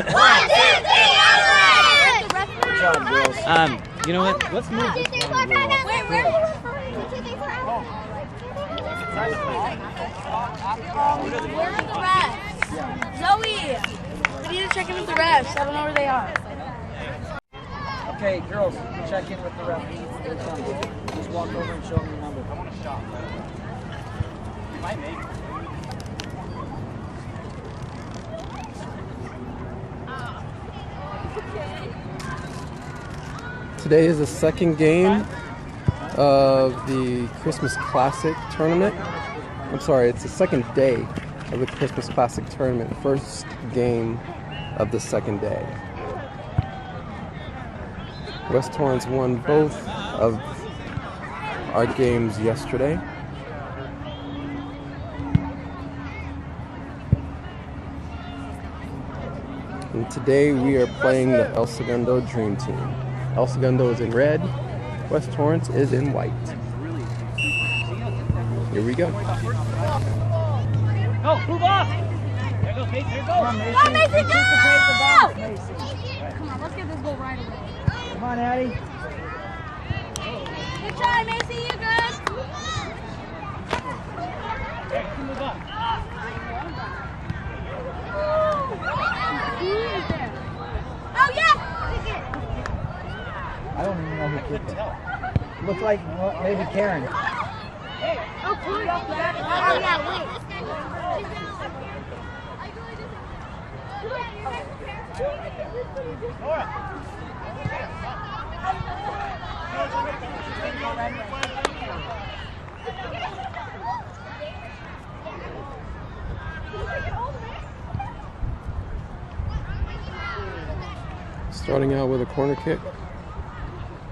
Good job, girls. You know what? Let's move this one. Where's the refs? Zoe! We need to check in with the refs. I don't know where they are. Okay, girls, check in with the ref. Just walk over and show them your number. I want a shot. You might make it. Today is the second game of the Christmas Classic tournament. I'm sorry, it's the second day of the Christmas Classic tournament. First game of the second day. West Torrance won both of our games yesterday. And today we are playing the El Segundo Dream Team. El Segundo is in red, West Torrance is in white. Here we go. Go, move off! There goes Macy, here goes! Go, Macy, go! Come on, let's get this goal right away. Come on, Addie. Good try, Macy, you good? Move up. Oh, yes! I don't even know who kicked it. Looks like maybe Karen. Oh, cool. Oh, yeah, wait. Starting out with a corner kick.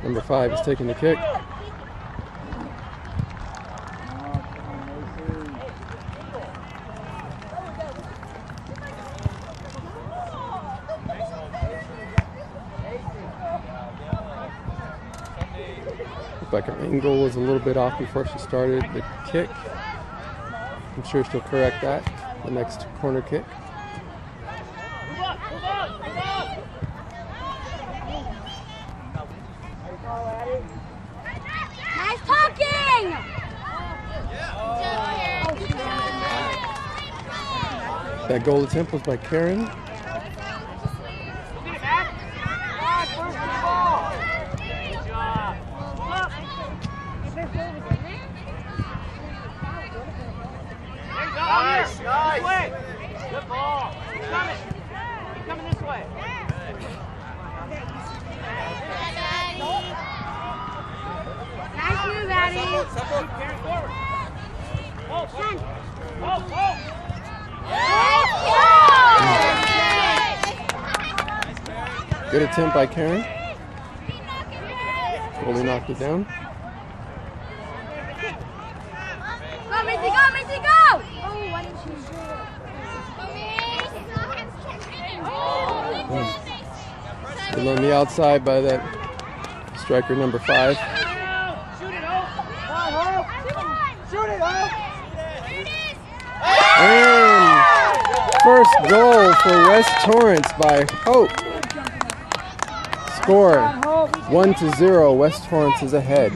Number 5 is taking the kick. Looked like her angle was a little bit off before she started the kick. I'm sure she'll correct that the next corner kick. Nice talking! That goal attempt was by Karen. Nice, nice. Good ball. Keep coming. Keep coming this way. Nice move, Addie. Carry forward. Good attempt by Karen. Goalie knocked it down. Go, Macy, go, Macy, go! Oh, why didn't you Still on the outside by that striker number 5. Shoot it, Hope! Shoot it, Hope! And first goal for West Torrance by Hope. Score 1-0. West Torrance is ahead.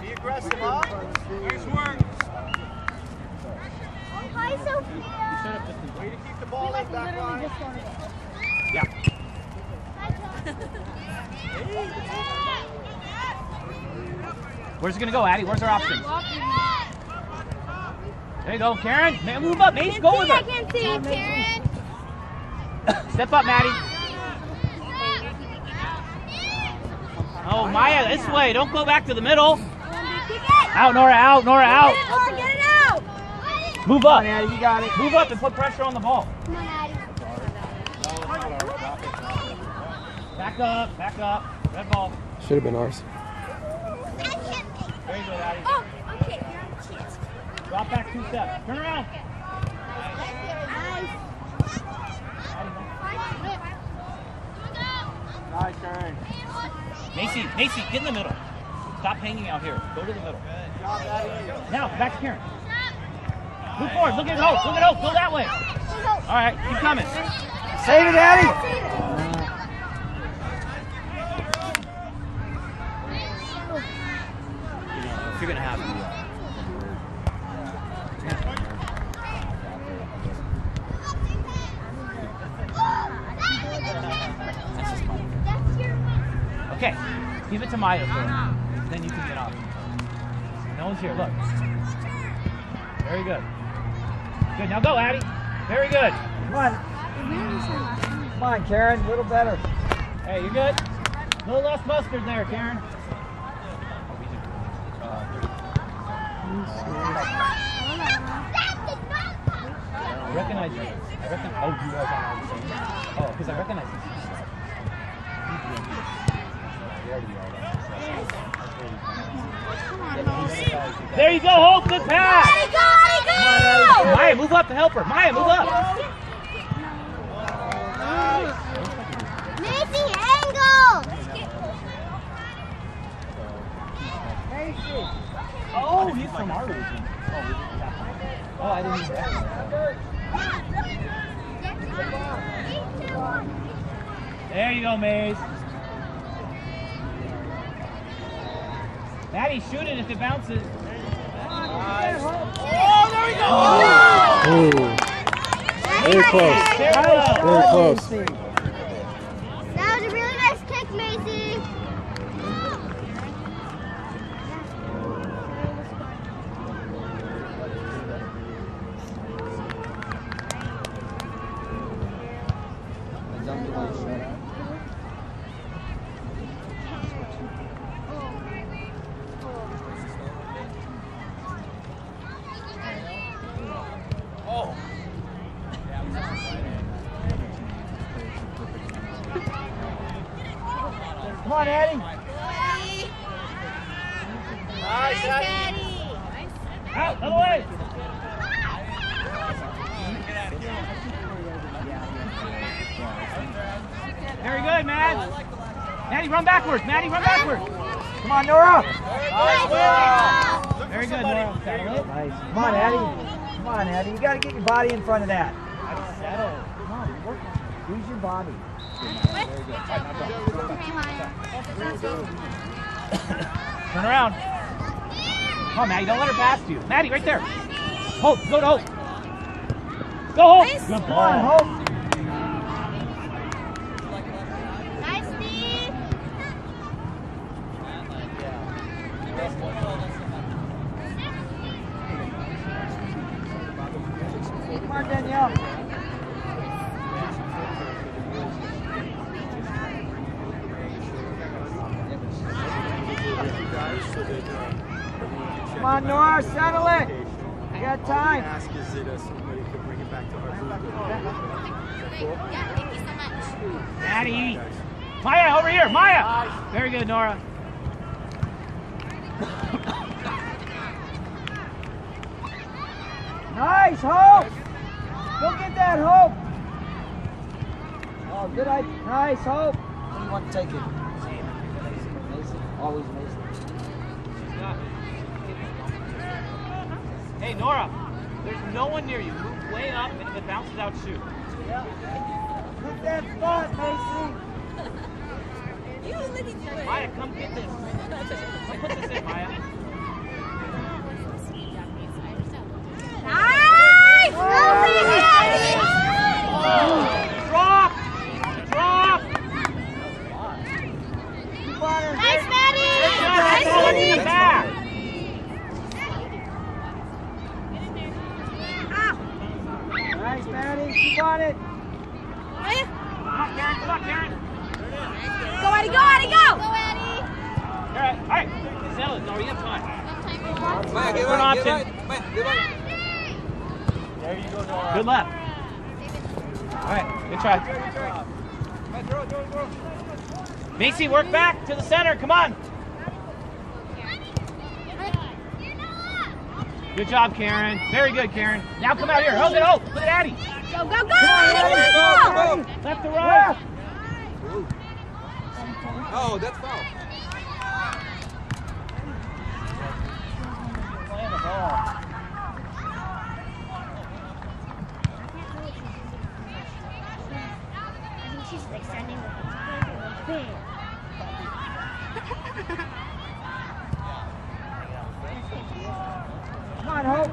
Be aggressive, huh? Nice work. Hi, Sophia. Way to keep the ball in back line. Yeah. Where's it gonna go, Addie? Where's our options? There you go, Karen. Man, move up, Mace. Go with her. I can see you, Karen. Step up, Maddie. Oh, Maya, this way. Don't go back to the middle. Out, Nora, out, Nora, out. Get it out. Move up. Come on, Addie, you got it. Move up and put pressure on the ball. Come on, Addie. Back up, back up. Red ball. Should have been ours. There you go, Addie. Oh, okay. Drop back 2 steps. Turn around. Nice turn. Macy, get in the middle. Stop hanging out here. Go to the middle. Now, back to Karen. Move forward. Look at Hope. Look at Hope. Go that way. All right, keep coming. Save it, Daddy. If you're gonna have it. Okay, give it to Maya first. Then you can get off. No one's here. Look. Very good. Good. Now go, Addie. Very good. Come on. Come on, Karen. A little better. Hey, you're good. A little less mustard there, Karen. I recognize you. Oh, you guys are all the same. Oh, because I recognize you. There you go, Hope. Good pass. Go! Maya, move up to help her. Maya, move up. Macy, angle! Oh, he's from our region. Oh, I didn't even know. There you go, Maze. Maddie, shoot it if it bounces. Nice. Oh, there we go! Ooh. Very close. Very close. That was a really nice kick, Macy. Come on, Addie. Nice, Daddy. Out, other way. Very good, Matt. Maddie, run backwards. Maddie, run backwards. Come on, Nora. Very good, Nora. Settle it. Nice. Come on, Addie. Come on, Addie. You got to get your body in front of that. Settle. Come on, work. Use your body. Turn around. Come on, Maddie. Don't let her pass you. Maddie, right there. Hope. Go to Hope. Go, Hope. Good Come on, ball. Hope. Nice, Steve. Come on, Danielle. Come on, Nora, settle it. You got time. Ask is that somebody could bring it back to our booth. Yeah, thank you so much. Maddie. Maya, over here. Maya. Very good, Nora. Nice, Hope. Go get that, Hope. Oh, good idea. Nice, Hope. Who do you want to take it? Mason. Always Mason. Hey, Nora. There's no one near you. Move way up, and if it bounces out, shoot. Yeah. Hit that spot, Mason. Maya, come get this. Come put this in, Maya. Nice! Drop! Drop! Nice, Maddie! Nice, Maddie! Back! Nice, Maddie. Keep on it. Come on, Karen. Come on, Karen. Go, Eddie, go, Eddie, go! Go, Eddie! All right. All right. Settle it. No, you have time. Maya, Good option. There you go, Nora. Good left. All right. Good try. Macy, work back to the center. Come on. Good job, Karen. Very good, Karen. Now come out here. Hold it. Oh, look at Addie. Go, go, go! Left to right. Oh, that's foul. Playing the ball. on, Hope.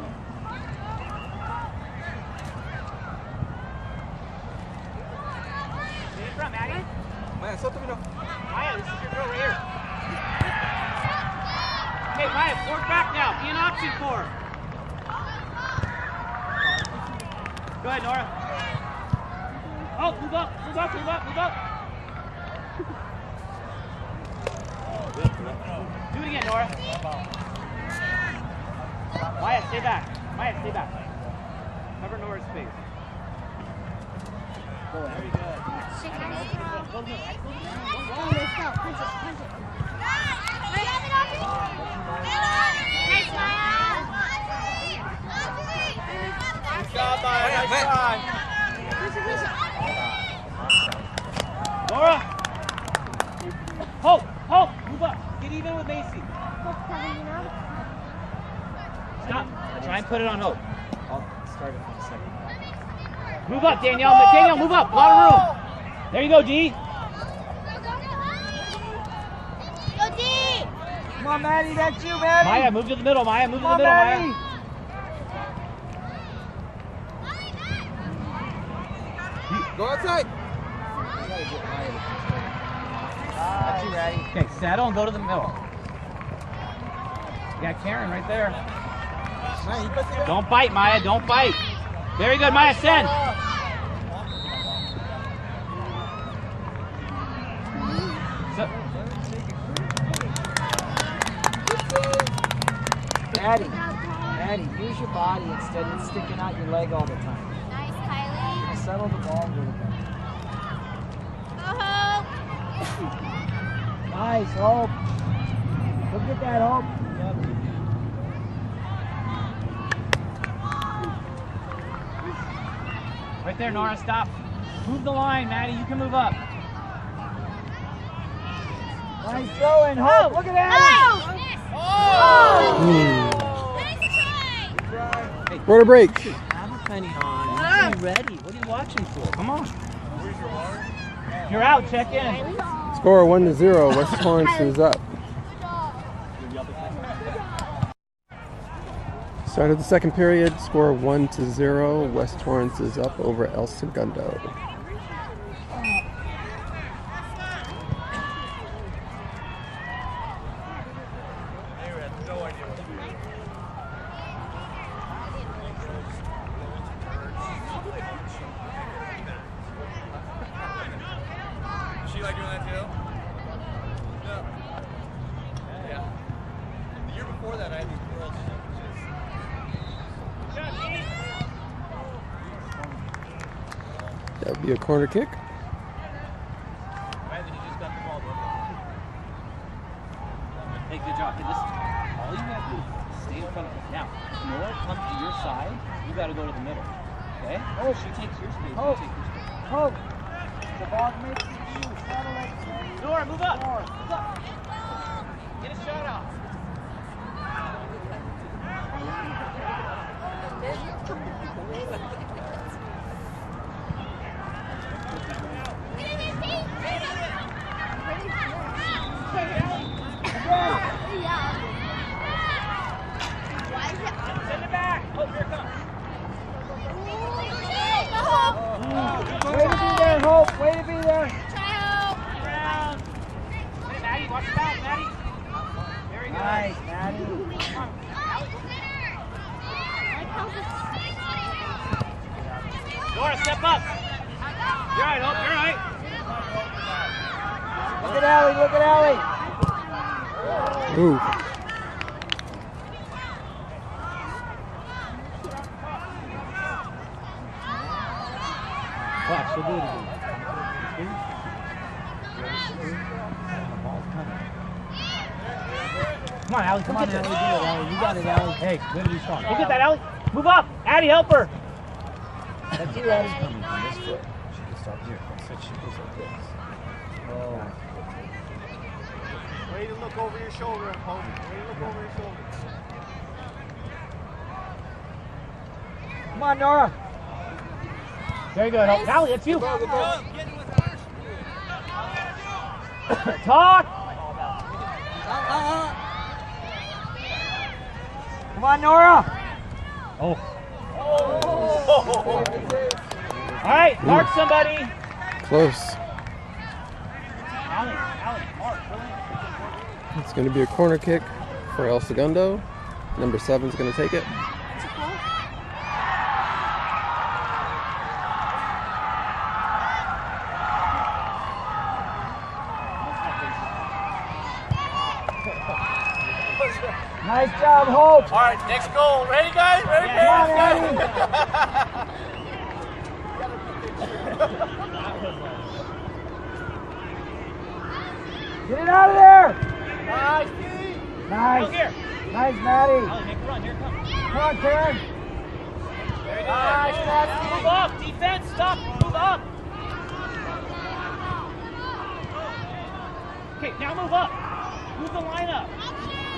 Stay in front, Maddie. Maya, this is your girl right here. Okay, Maya, forward back now. Be an option for her. Go ahead, Nora. Oh, move up, move up, move up, move up. Do it again, Nora. Maya, stay back. Maya, stay back. Cover Nora's space. Very good. Good job, Maya. Nice try. Nora. Hope, Hope, move up. Get even with Macy. Stop. Try and put it on Hope. I'll start it for a second. Move up, Danielle. Danielle, move up. A lot of room. There you go, D. Go D! Come on, Maddie, that's you, Maddie. Maya, move to the middle. Maya, move to Come the on, middle, Maddie. Maya. Go outside. That's you, Maddie. Okay, settle and go to the middle. You got Karen right there. Don't bite, Maya. Don't bite. Very good, Maya. Send. Maddie, use your body instead of sticking out your leg all the time. Nice, Kylie. Settle the ball a little bit. Go Hope. Nice, Hope. Look at that, Hope. Right there, Nora. Stop. Move the line, Maddie. You can move up. Nice throwing, Hope. Look at that. Run a break. Have a penny on. Be ready. What are you watching for? Come on. You're out. Check in. Score 1-0. West Torrance is up. Start of the second period. Score 1-0. West Torrance is up over El Segundo. She like doing that too? No. Yeah. The year before that, I had these girls. That would be a corner kick. Hey, good job. Hey, listen. All you have to do is stay in front of her. Now, if Nora comes to your side, you got to go to the middle. Okay? Oh, she takes your space. You take your space. Hope. The ball makes you settle it. Nora, move up. Move up. Get a shot off. Send it back. Oh, here it comes. Way to be there, Hope. Way to be there. Around. Hey, Maddie, watch your back, Maddie. Very good. Nice, Maddie. Come on. Nora, step up. You're right, Hope. You're right. Look at Allie. Look at Allie. Ooh. Watch, she'll do it again. Come on, Allie. Come on, Allie. Do it, Allie. You got it, Allie. Hey, way to be strong. Go get that, Allie. Move up. Addie, help her. That's you, Addie. Coming from this foot. She can start here. So she goes like this. Oh. Way to look over your shoulder, Hope. Way to look over your shoulder. Come on, Nora. Very good. Help. Allie, that's you. Get with her. Talk. Come on, Nora. Oh. All right, mark somebody. Close. Allie, mark. It's going to be a corner kick for El Segundo. Number 7's going to take it. Nice job, Hope. All right, next goal. Ready, guys? Ready, Come on, guys? Get it out of there. Nice, Pete. Nice. Go here. Nice, Maddie. Allie, make a run. Here it comes. Come on, Karen. Very good. Nice, Classis. Move up. Defense, stop. Move up. Okay, now move up. Move the line up.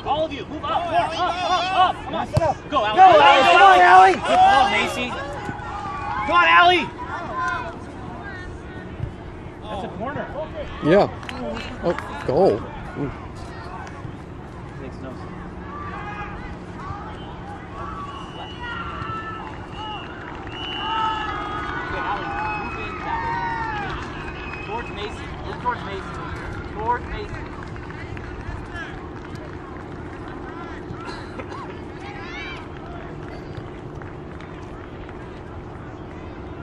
All of you, move up. More. Up. Come on. Sit up. Go, Allie. Go, Allie. Come on, Allie. Good ball, Macy. Come on, Allie. That's a corner. Yeah. Oh, goal. Makes no sense. Okay, Allie, move in that way. Towards Macy. Move towards Macy. Towards Macy.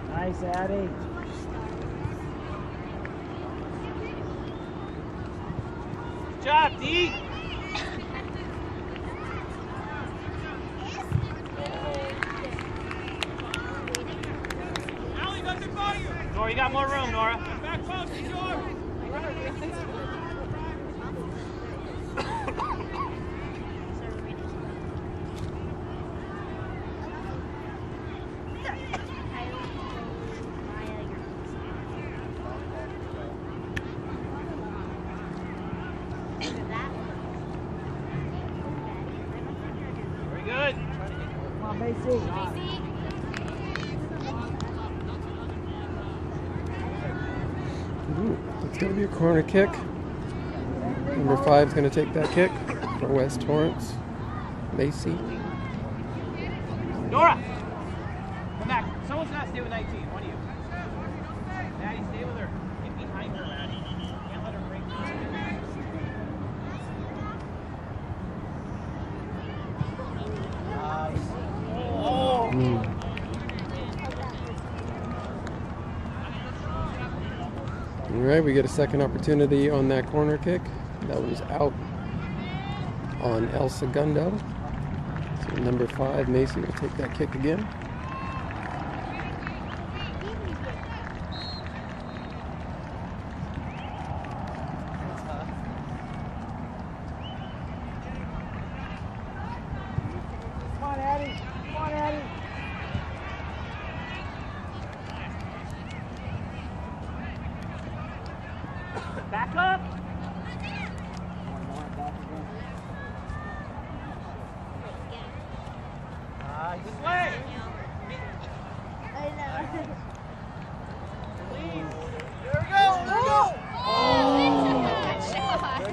Nice, Addie. Good job, D. Nora, you got more room, Nora. Back post, it's yours. Very good. Come on, Macy. Ooh, it's going to be a corner kick. Number 5's going to take that kick for West Torrance. Macy. Nora, come back. Someone's got to stay with 19. One of you. Maddie, stay with her. Get behind her, Maddie. Can't let her break. All right, we get a second opportunity on that corner kick. That was out on El Segundo. So number 5, Macy, will take that kick again. Come on, Addie. Come on, Addie. Back up. This way. There we go. There we go.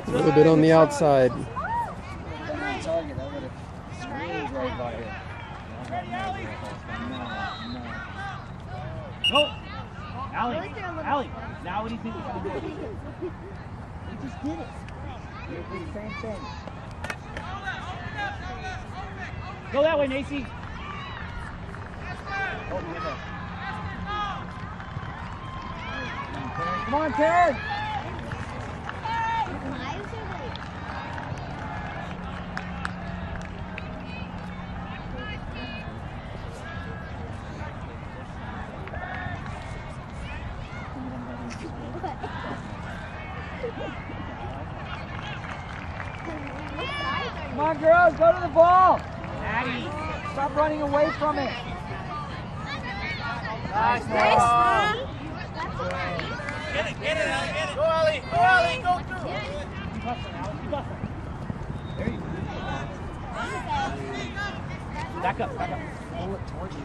A little bit on the outside. Target. That would have screwed right by here. Go. Allie. Now what do you think we should do? We just did it. We did the same thing. Go that way, Macy. Come on, Karen. Come on, girls, go to the ball. Maddie. Stop running away from it. Nice, Nice. Get it, Allie, get it. Go, Allie. Go, Allie. Go through. Keep hustling, Allie. Keep hustling. There you go. Back up. Pull it towards you.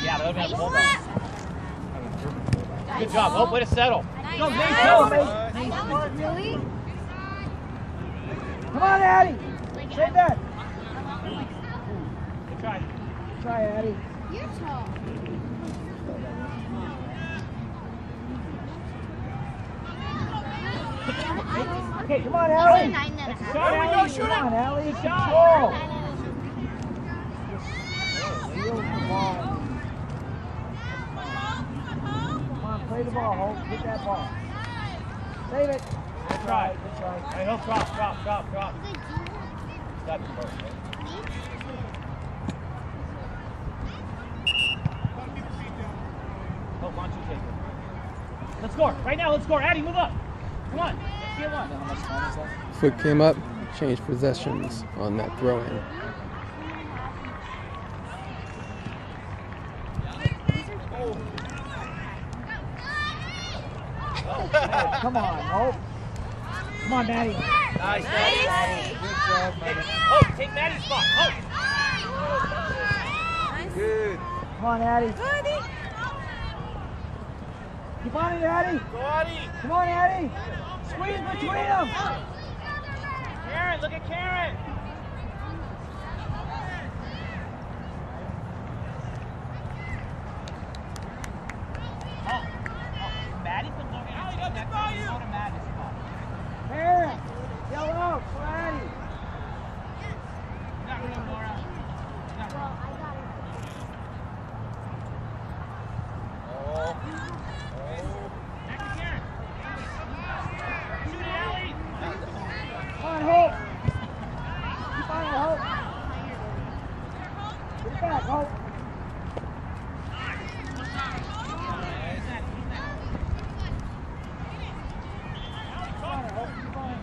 Yeah, that would have been a pullback. Good job. Oh, way to settle. Go, Macy. Go, Macy. Really? Come on, Addie. Save that. Good try. Good try, Addie. You're tall. Okay, come on, Allie. 9.5. Shot, There we go, Allie. shoot on, Allie. Shot. Control. Steal the ball. Come on, play the ball, Hope. Get that ball. Save it. Good try. Good try. All right, Hope, drop. That's perfect. Hope, why don't you take it? Let's score. Right now, let's score. Addie, move up. Come on. Let's get one. How much time is that? Foot came up, changed possessions on that throw-in. Hey, come on, Hope. Come on, Maddie. Nice, Maddie. Good job, Maddie. Hope, take Maddie's spot. Hope. Good. Come on, Addie. Keep on it, Addie. Go, Addie. Come on, Addie. Squeeze between them. Karen, look at Karen. Oh, Maddie can look at it. That's go to Maddie's spot. Aaron, yell out for Addie. You got room, Laura. You got room. Back to Karen. Shoot it, Allie. Come on, Hope. Keep on it, Hope. Get it back, Hope. Keep on it, Hope. Keep on it.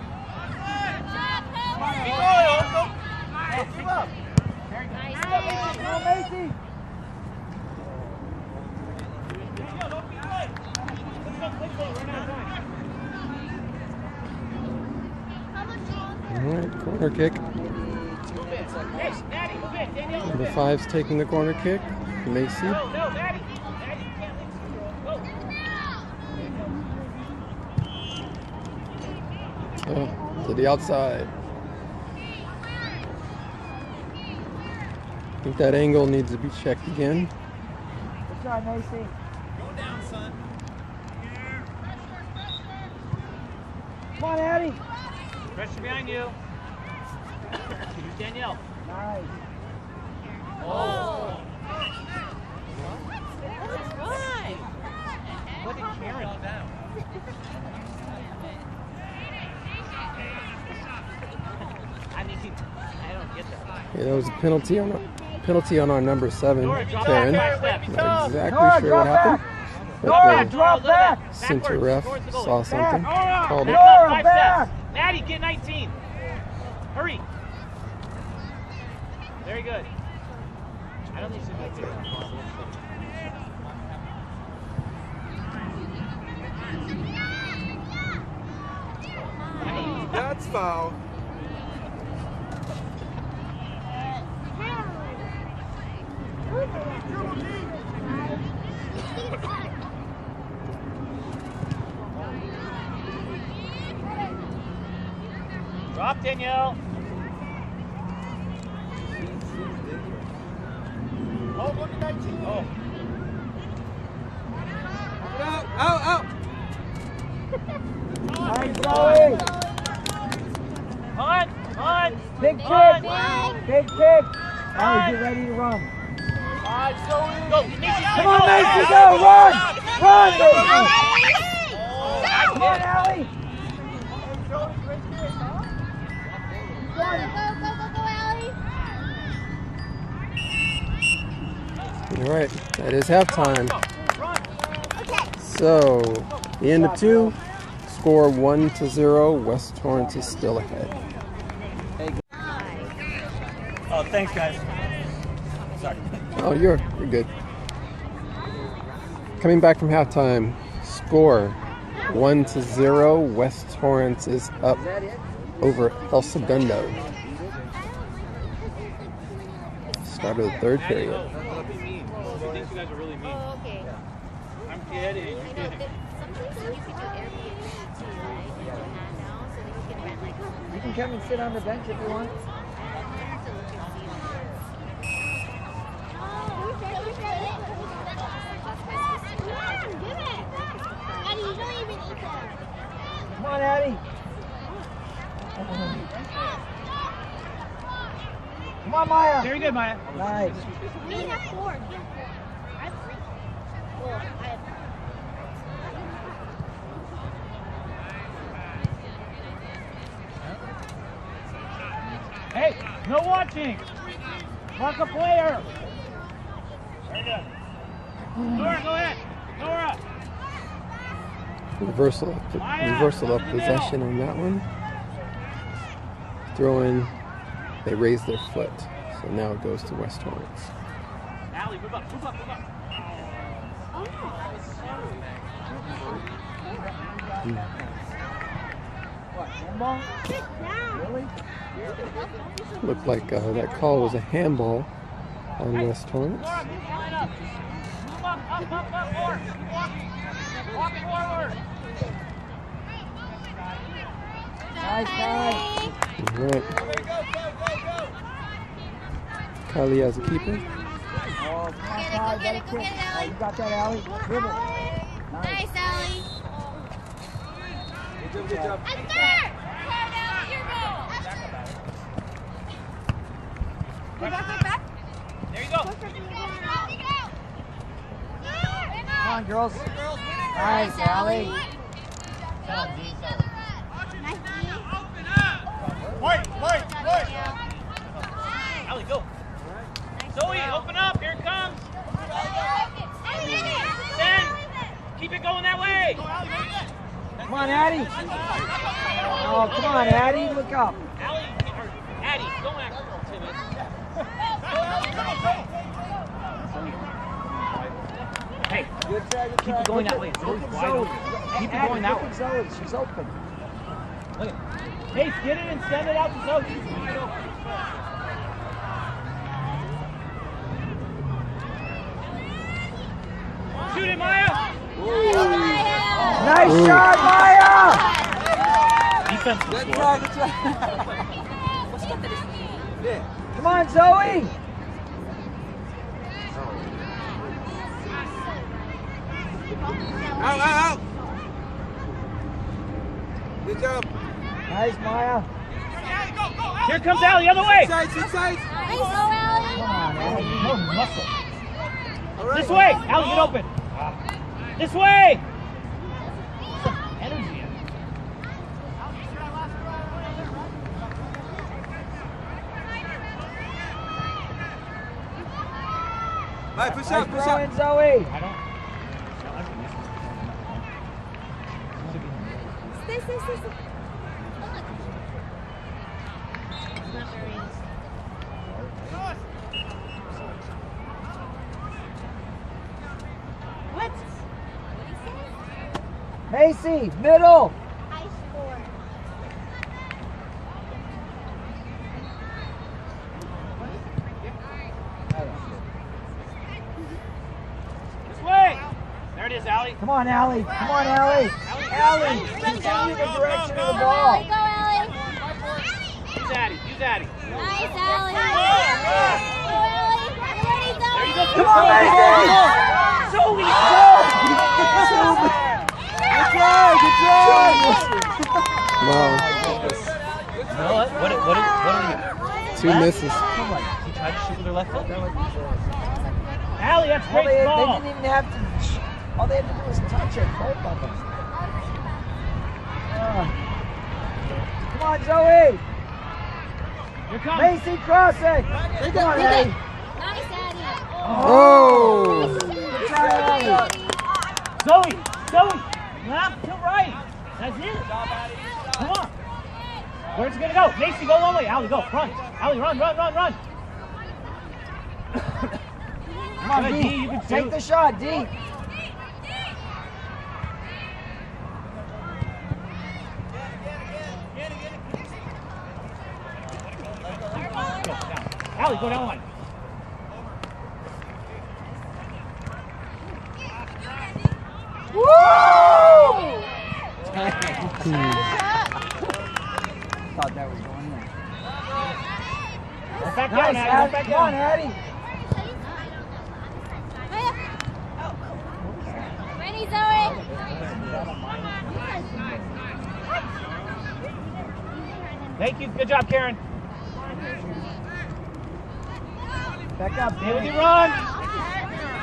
Keep going, Uncle. Don't give up. Come on, Macy. Don't be good. Let's go quick ball. We're not done. All right, corner kick. Move in. Hey, Maddie, move in. Danielle, move Number in. 5's taking the corner kick. Macy. No, Maddie. Maddie, you can't leave. Go. To the outside. I think that angle needs to be checked again. Good try, Macy. Go down, son. Come on, Addie. Pressure behind you. Here's Danielle. Nice. Oh. Look at Karen. I mean, I don't get that. Yeah, there was a penalty on our number 7, Nora, drop Karen. back, back, Not exactly Nora, sure drop what happened. back. But Nora, the drop back. center ref saw something. Called it. Nora, 5 back. steps. Maddie, get 19. Hurry. Very good. I don't think she's going to take it. That's foul. Drop, Danielle. Oh, look at 19. Oh. Out. Nice, Zoe. On. Big kick. On. Big kick. Allie, get ready to run. Go, Macy. Come on, Macy, go. Run. Run, Macy. Come on, Allie. All right, that is halftime. So, the end of 2, score 1-0. West Torrance is still ahead. Oh, thanks, guys. Sorry. Oh, you're good. Coming back from halftime, score 1-0. West Torrance is up over El Segundo. Start of the third period. I think you guys are really mean. Oh, okay. I'm kidding. I know that some places you could do Airbnb too, right? You do a handout so that you can rent like. You can come and sit on the bench if you want. I have to look and see. on, Addie. Come on, Maya. Very good, Maya. Nice. Me have 4. I have 3. Well, I have. Hey, no watching. Mark a player. Very good. Nora, go ahead. Nora. Reversal of possession on that one. Throw in. They raise their foot, so now it goes to West Torrance. Allie, move up, move up, move up. What, handball? Sit down. Really? Looked like that call was a handball on West Torrance. Nora, move line up. Move up, more. Keep walking. Walk forward. Nice, guys. All right. Kylie as a keeper. Oh, come on, Ty, better quick. Oh, you got that, Allie? Dribble. Nice, Allie. Good job. Esther! Back. There you go. Come on, girls. Nice, Allie. Wait. Allie, go. Zoe, open up. Here it comes. Send. Keep it going that way. Come on, Addie. Oh, come on, Addie. Look up. Allie, or Addie, don't act timid. Hey, Good try, good keep try. it going that way. Look Zoe's at wide Zoe. open. Keep it Addie, going that look way. at Zoe. She's open. Look at Hey, get it and send it out to Zoe. She's wide open. Shoot it, Maya! Nice shot, Maya! Defense will Good score. try, good try. Come on, Zoe! Out. Good job. Nice, Maya. Here comes Allie, other way! Six sides. Nice, go, Allie. Come on, Allie. More muscle. All right. This way! Allie, get open! This way! Some energy in it. All right, push Nice up. throw in, Zoe. I don't. Stay. Oh, look. It's not very easy. What? What did he say? Macy, middle. I scored. This way! There it is, Allie. Come on, Allie. Come on, Allie. Allie, continue the direction of the ball. Go, Allie. Use Addie. Use Addie. Nice, Allie. Go, Allie. Ready, go. There you go. Come on, Macy. Zoe! Good try, good try. Wow. You know what? What are you? 2 misses. He tried to shoot with her left foot. Allie, that's All great they ball. didn't even have to. All they had to do was touch it, both of them. Come on, Zoe. Here comes. Macy, cross it. Come on, Addie. Nice, Addie. Oh! Good try, Addie. Zoe! Left to right. That's it. Come on. Where's it gonna go? Macy, go one way. Allie, go. Run. Allie, run. Come on, Good, D. D, you can Take shoot. the shot, D. Allie, go down line. Woo! Thought that was going in. Go back Nice, down, Addie. Go Addie. back Come on, down. Addie. Ready, Zoe. Thank you. Good job, Karen. Back up. Stay with your run.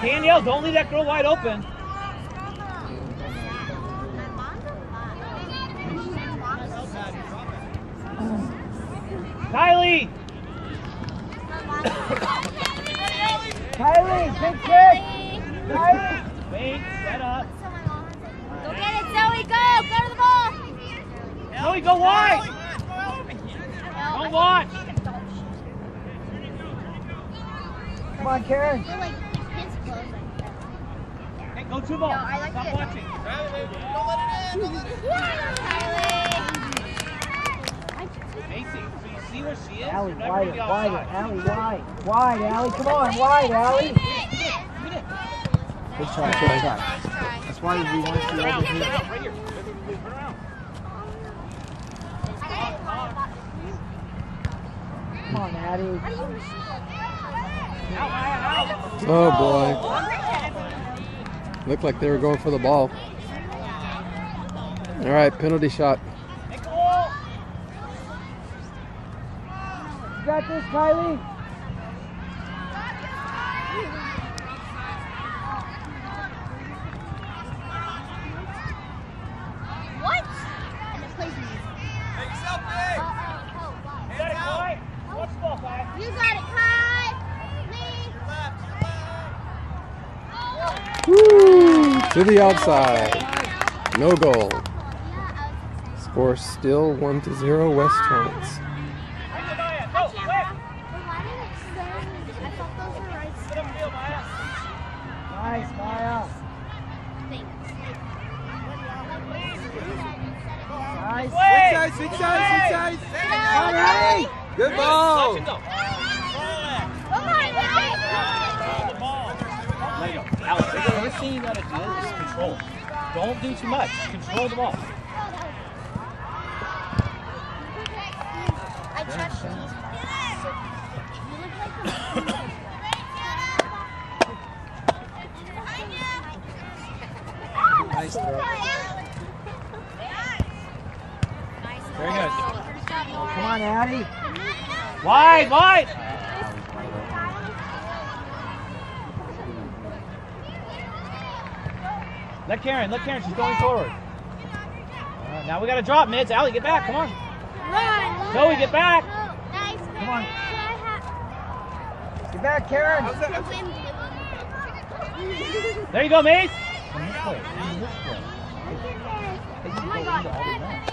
Danielle, don't leave that girl wide open. Kylie! Kylie, big kick! Kylie! Wait, set up. Go get it, Zoe, go! Go to the ball! Zoe, go wide! Don't watch! Come on, Karen. I feel like his clothes like Hey, go to ball. No, I like Stop it. watching. Macy, so you see where she is? Allie, You're never wide, gonna be wide, outside. Allie, wide. Wide, Allie, come on, wide, Allie. Good try, good try. That's why we want you Turn over around, here. turn around, right here. Turn around. Come on, Addie. Out, Maya, out. Oh boy. Looked like they were going for the ball. All right, penalty shot. Hey, Cole. You got this, Kylie. What? And it plays music. Make yourself big. You got it, Kai. Watch the ball, Kai. You got it, Kai! Please! Woo! To the outside. No goal. Yeah, I was Score still 1-0 West Torrance. Right to Maya. Go, quick. why did it say? I thought those were right. Get upfield, Maya. Nice, Maya. Nice. Wait. Switch sides. Come on, Addie. Good Watch ball. him go. Oh my God! The ball. Let it go. Alex, the first thing you gotta do is control. Don't do too much. Control the ball. I trust you. You look like Nice throw. Very good. Come on, Addie. Wide, wide. Let Karen, she's going forward. Now we got to drop mids. Allie, get back, come on. Run! Zoe, get back. Nice. Come on. Get back, Karen. There you go, Mace. Oh my God.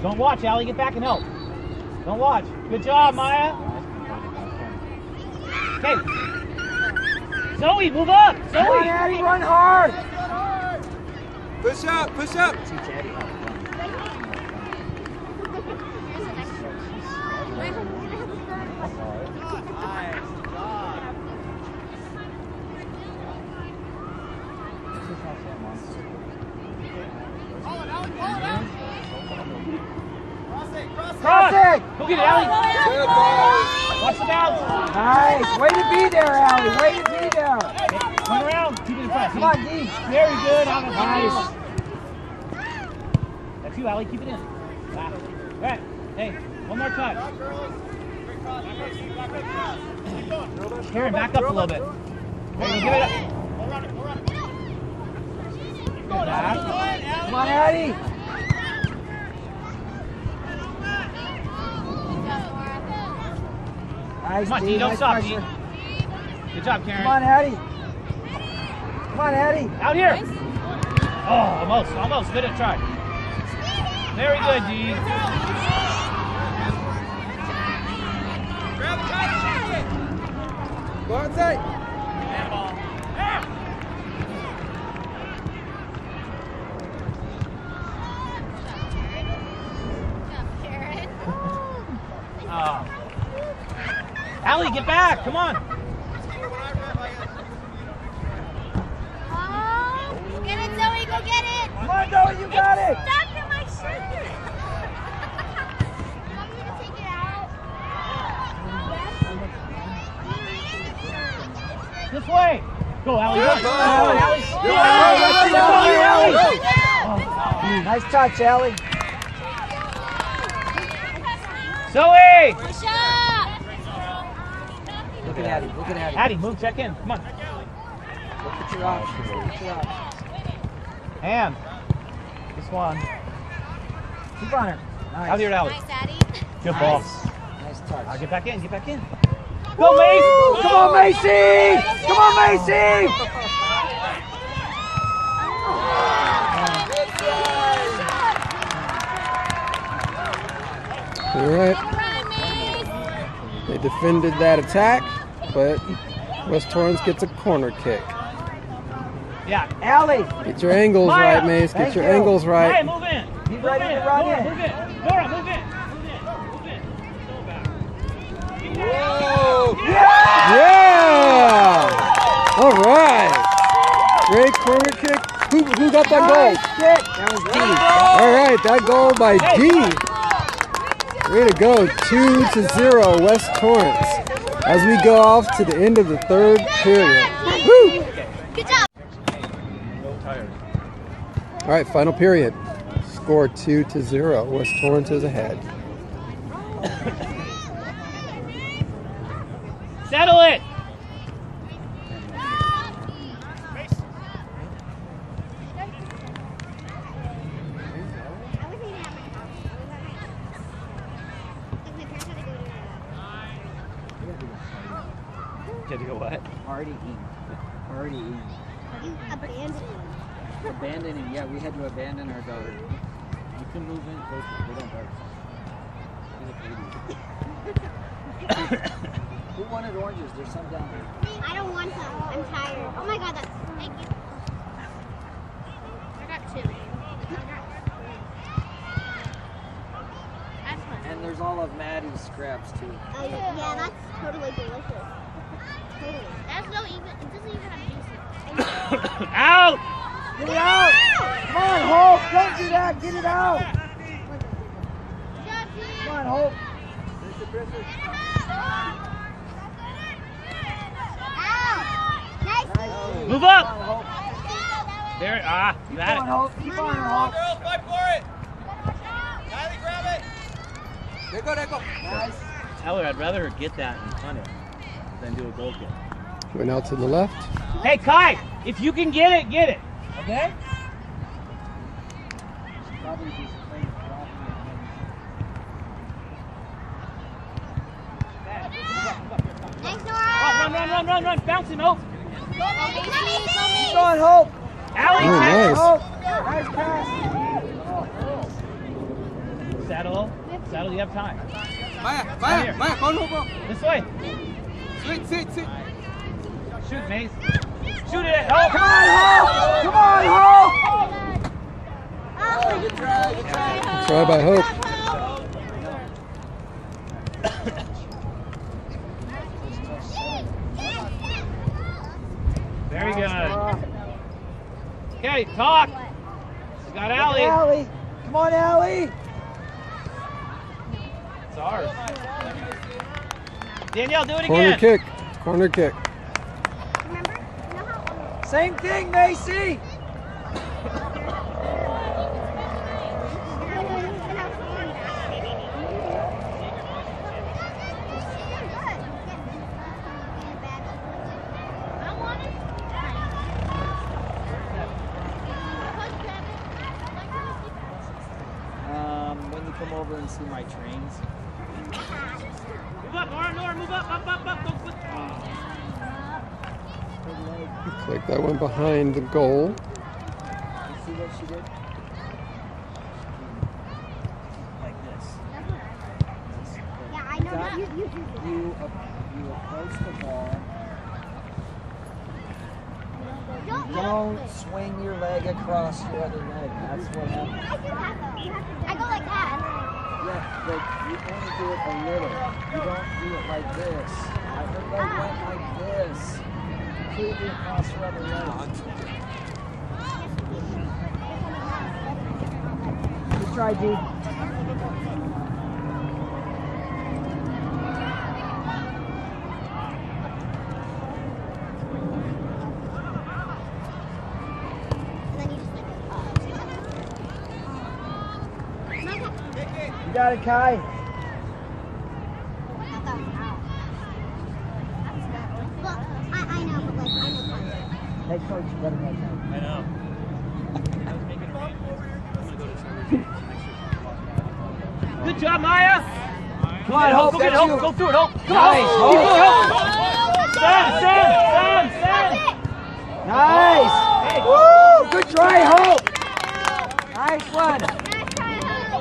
Don't watch, Allie. Get back and help. Don't watch. Good job, Maya. Okay. Zoe, move up. Come on, Zoe. Addie, run hard. Push up, push up. Cross. Cross it. Go get it, Allie. Good ball. Watch the bounce. Nice. Way to be there, Allie. Way to be there. Turn around. Keep it in front. Come on, D. Very good. On the Nice. That's you, Allie. Keep it in. Back. Right. Hey, one more time. Karen, back up a little bit. There you go. Give it up. Good back. Come on, Addie. Nice, Come on, D. D. Don't Nice stop, D. pressure. Good job, Karen. Come on, Addie. Come on, Addie. Out here. Oh, almost. Good try. Very good, D. Grab the tight, shake it. Go outside. Allie, Allie, get back. Come on. Oh, get it, Zoe, go get it. Come on, Zoe, you got it. Stuck in my shirt. Want me to take it out? This way. Go, Allie. Go, Good ball. Allie. Good Go, ball. Allie. Good ball. Allie. Good Oh, Nice touch, Allie. Zoe. Push up. Look at Addie. Look at Addie. Addie, move, check in. Come on. Look at your options. Look at your options. And this one. Keep on her. Nice. Out here, Allie. Nice, Addie. Good ball. Nice touch. Get back in. Get back in. Go, Mace. Come on, Macy! Come on, Macy! All right. They defended that attack, but West Torrance gets a corner kick. Yeah. Allie! Get your angles Maya. right, Mace. Get Thank your you. angles Hey, right. move in. Be Move ready in. to run Nora, in. move in. Nora, move in. Move in. Move in. Go back. Whoa! Yeah! All right. Great corner kick. Who got that goal? Nice kick. That was D. All right, that goal by D. Way to go. 2-0 West Torrance as we go off to the end of the third period. Woo! Good job. All right, final period. Score 2-0. West Torrance is ahead. Settle it. Did you go what? Already eaten. Already eaten. Abandoning. Yeah, we had to abandon our daughter. You can move in closer. They don't bark. Who wanted oranges? There's some down there. I don't want some. I'm tired. Oh my god, that's. Thank you. I got two. That's fun. And there's all of Maddie's scraps too. Oh yeah, that's totally delicious. Totally. That's no even. It doesn't even have juice. Out. Get it out! Come on, Hope! Don't do that! Get it out! Come on, Hope! Nice. Move up. Come on, Hope. There. You Keep had on, it. Hope. Keep on, Hope. Girls, fight for it! Kylie, grab it! There go, there go. Nice. Tell her I'd rather her get that and punt it than do a goal kick. Went out to the left. Hey, Kai, if you can get it, get it. Okay? Probably just playing Nice, Nora. Oh, run. Bounce him, Hope. Keep on, Hope! Allie, Oh, nice. Hope! Nice pass! Saddle, you have time. Maya, go, go. This way. Sit. Shoot, Mace. Shoot it. Oh, Come on, Hope! Come on, Hope! Oh, Good try. Try by Hope. very good. Okay, talk. We got Allie. Allie! Come on, Allie! It's ours. Danielle, do it Corner again. kick. Corner kick. remember? You know how? Same thing, Macy! When you come over and see my trains. Move up, Nora, move up. Don't quit. Good leg. Looks like that went behind the goal. You see what she did? Like this. Yeah, I know that. You approach the ball. Don't Don't swing your leg across your other leg. That's what happens. I do that though. I go like that. Yeah, but you only do it a little. You don't do it like this. I heard they went like this. Completely across the other leg. Good try, D. You got it, Kai. Hey, coach, you better make that. I know. Good job, Maya. Come on, Hope, Go that's get Hope. you. Go through it, Hope. Nice, Keep Hope. going, Hope. Sam. Nice. Hey. Woo, good try, Hope. Nice one.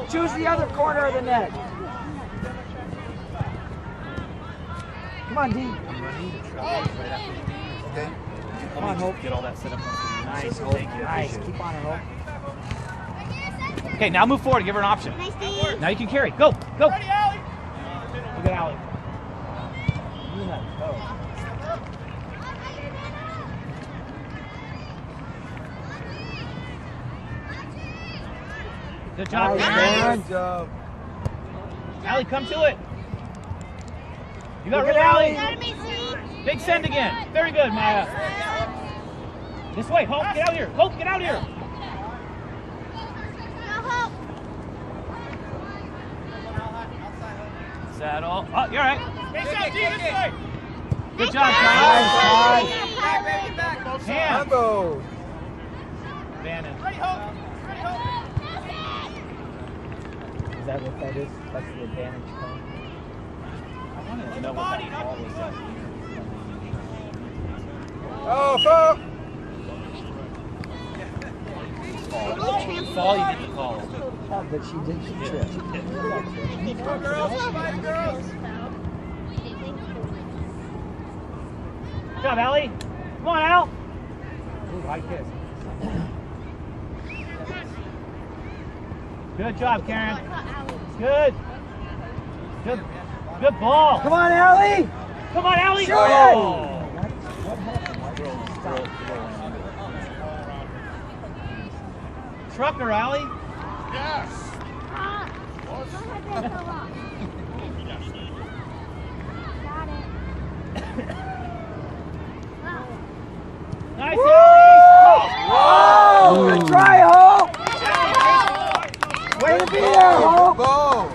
Choose the other corner of the net. Come on, D. Okay. Come on, Hope. Get all that set up. Nice, Hope. Nice. Keep on it, Hope. Okay, now move forward. Give her an option. Nice D. Now you can carry. Go. Go. Look at Allie. Go. Good job, Nice, Karen. man. Good job. Allie, come to it. You got Look rid at of Allie. Gotta be sweet. Big send again. Very good, Maya. This way. Hope, get out here. Hope, get out here. Go Hope. Saddle. Oh, you're all right. Good job, Nice, Kyle. nice. Hand. Combo. Vannon. Is that what that is? That's the advantage cone. I wanted to know what that call was. Oh, fuck. Fall, you get the call. Oh, but she did. She tripped. Good job, Allie. Come on, Al. Ooh, like this. Good job, Karen. Good. Good ball. Come on, Allie. Come on, Allie. Shoot it. Oh. What happened? Stop. Trucker, Allie. Nice, Allie. Whoa! Good try, Hope. Way to be there, Hope. Ball.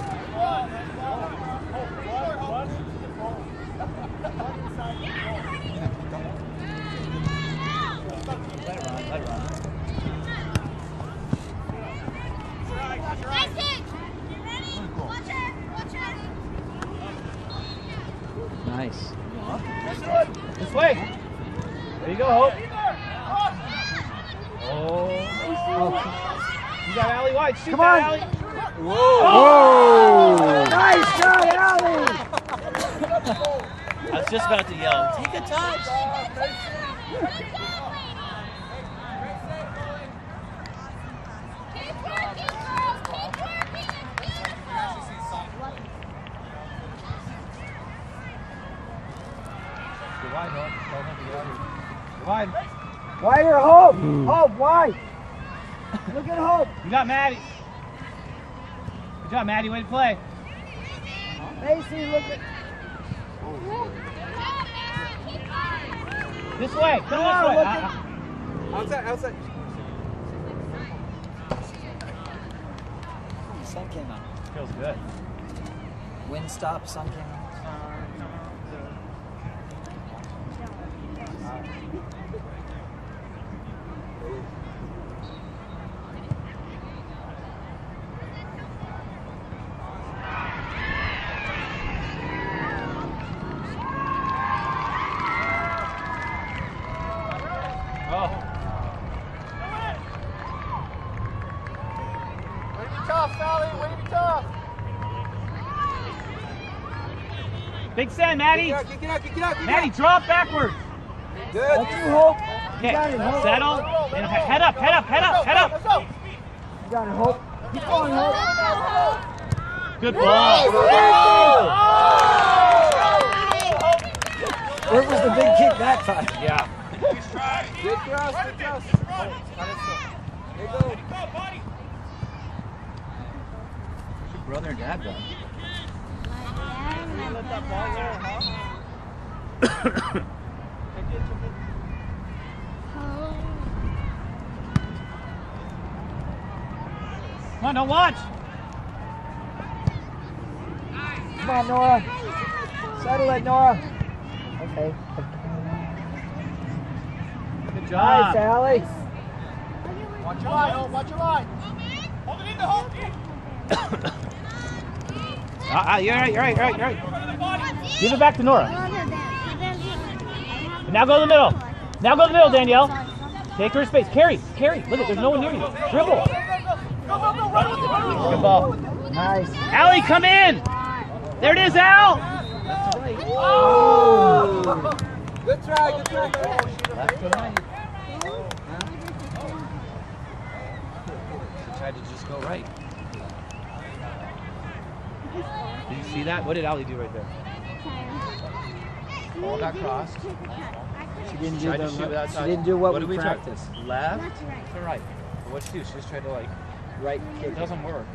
Nice. This way. There you go, Hope. Oh. You got Allie wide. Shoot Come that, on. Allie. Whoa! Nice shot, Allie. I was just about to yell, take a touch. Get wide, Hope. Tell him to get out here. Get wide. Wider, Hope. Hope, wide. Look at Hope. You got Maddie. Good job, Maddie. Way to play. Macy, look at. This way. Come this way. look at- Outside. Sun came out. Feels good. Wind stopped, sun came out. Oh. Way to be tough, Sally. Way to be tough. Big send, Maddie. Kick it out. Maddie, drop backwards. Good. That's you, Hope. Okay, got it, Hope. settle. And head up. You got it, Hope. Keep going, Hope. Good ball. Where was the big kick that time? Yeah. Good cross, good cross. There you go. Where's your brother and dad done? Let that ball there, huh? Come on, don't watch. Come on, Nora. Settle it, Nora. Okay. Good job. Nice, Allie. Watch your line, oh, watch your line. Hold it in the hook. You're right. Give it back to Nora. Now go to the middle. Danielle. Take her space. Carry. Look at, there's no one near you. Dribble. Good ball. Nice. Allie, come in. There it is, Al. Oh. Good try. Left to right. She tried to just go right. Did you see that? What did Allie do right there? Ball got crossed. She didn't do Tried to shoot without she touch. didn't do what did we try? practiced. Left to right. But what'd she do? She just tried to like, Right kick. it doesn't work.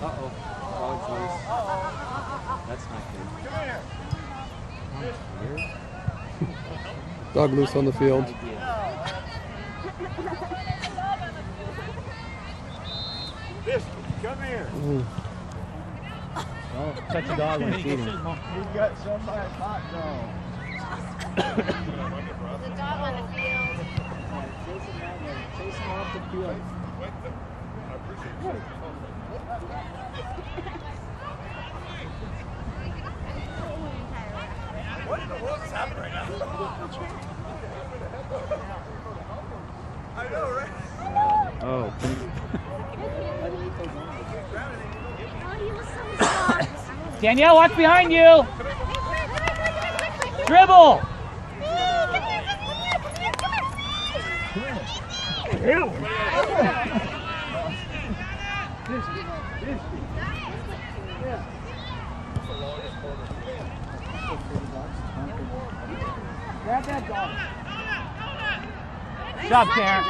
Uh-oh. Dog's loose. That's not good. Dog loose on the field. Come here. Don't touch a dog when it's eating. You got somebody hot dog. There's a dog on the field. Chase him off the field. What in the world is happening right now? I know, right? Oh. Oh, he was so soft. Danielle, watch behind you. Dribble. Grab that dog. Good job, Karen.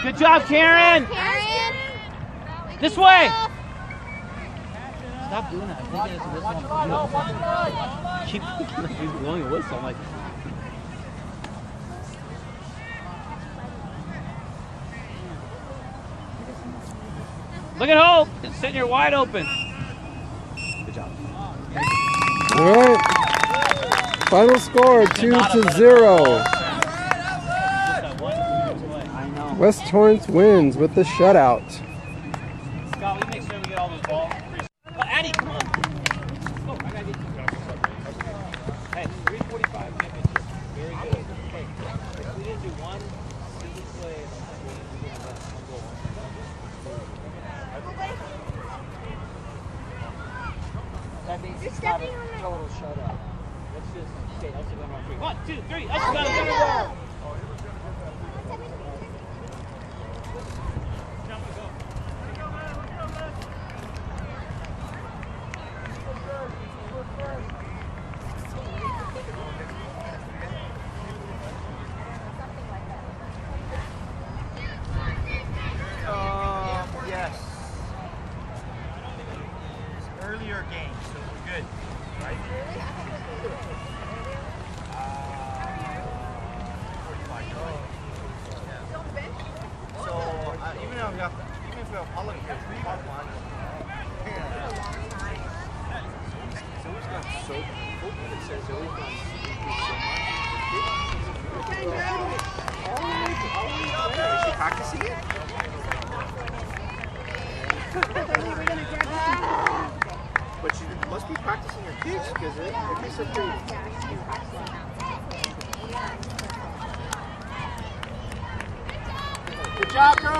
Good job, Karen. This way. Stop doing that. I think it's a whistle. Keep blowing a whistle. I'm like, look at Hope. It's sitting here wide open. Good job. All right. Final score 2-0. West Torrance wins with the shutout. Scott, we make sure we get all those balls. Oh, Addie, come on. Let's go. I gotta get you. Hey, 3:45 minutes. Very good. Hey, if we didn't do one speed play, That means it's not a total shutout. let's just okay. Let's go on 3. 1, 2, 3. Let's go. Yes. Earlier games, so we're good, right? 45. So even if we have holiday, we have one. So we've got so it says so we've got is she practicing it? But she must be practicing her kicks because it makes her pretty. shot, girls.